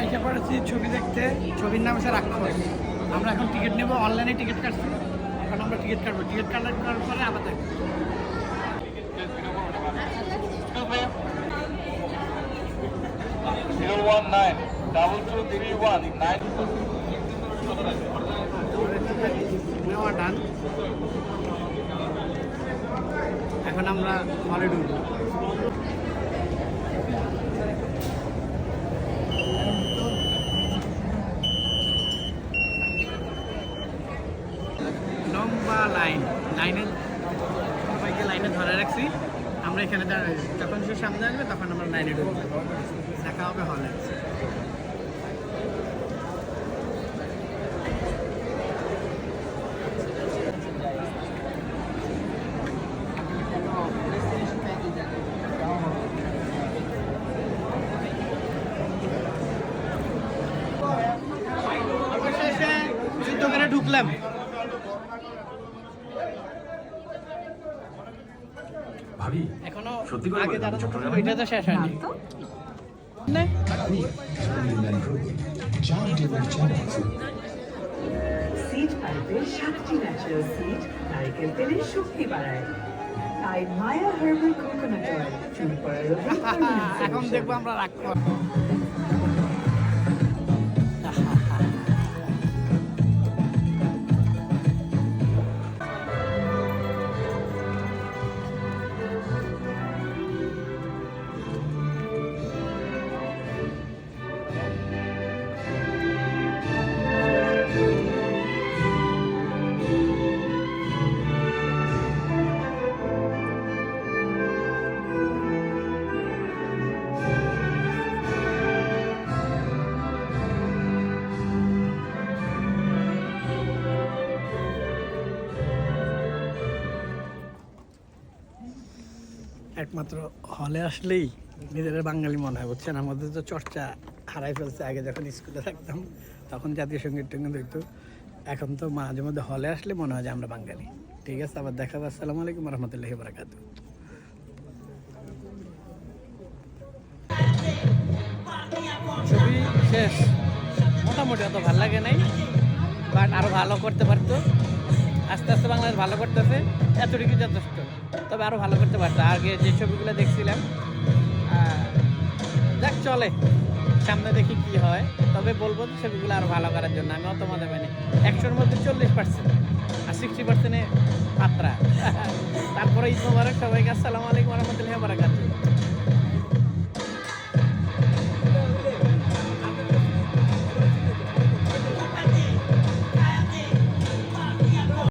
এসে পড়েছি ছবি দেখতে। ছবির নাম হচ্ছে রাক্ষস। আমরা এখন টিকিট নেব, অনলাইনে টিকিট কাটছি। এখন আমরা টিকিট কাটবো, টিকিট কাটার পরে আবার দেখবো। 019-2231-9 ডান। এখন আমরা হলে ঢুকবো। লম্বা লাইনে সবাইকে লাইনে ধরে রাখছি। আমরা এখানে যখন সে সামনে আসবে তখন আমরা লাইনে ঢুকবো, দেখা হবে হলে। দোকানে ঢুকলাম। ভাবি এখনো সত্যি করে আগে বলেন, যারা চট্টগ্রামে? ওইটা তো শেষ হয়নি না? সিট পাইপের 7টি ন্যাচারাল সিট নারকেল তেলের শক্তি বাড়ায়। তাই মায়া হার্বাল কোকোনাট অয়েল চুল পড়ার এখন দেখবো আমরা রাক্ষস। একমাত্র হলে আসলেই নিজের বাঙালি মনে হয়, বুঝছেন? আমাদের তো চর্চা হারাই ফেলছে। আগে যখন স্কুলে থাকতাম তখন জাতীয় সঙ্গীত টঙ্গীত হইতো, এখন তো মাঝে মধ্যে হলে আসলে মনে হয় যে আমরা বাঙালি। ঠিক আছে, আবার দেখা হবে। আসসালামু আলাইকুম রহমতুল্লাহি বারাকাতুহু। ছবি শেষ, মোটামুটি অত ভালো লাগে নাই, বাট আরও ভালো করতে পারতো। আস্তে আস্তে বাংলাদেশ ভালো করতেছে, এতটুকু যথেষ্ট। তবে আরও ভালো করতে পারতো। আগে যে ছবিগুলো দেখছিলাম দেখ চলে, সামনে দেখি কি হয়। তবে বলবো যে ছবিগুলো আরও ভালো করার জন্য। আমি অত মজা পাইনি। 100-র মধ্যে 40% আর 60% মাত্রা। তারপরে ঈদ মোবারক সবাইকে। আসসালামু আলাইকুম রহমতুল্লাহি বারাকাতুহু।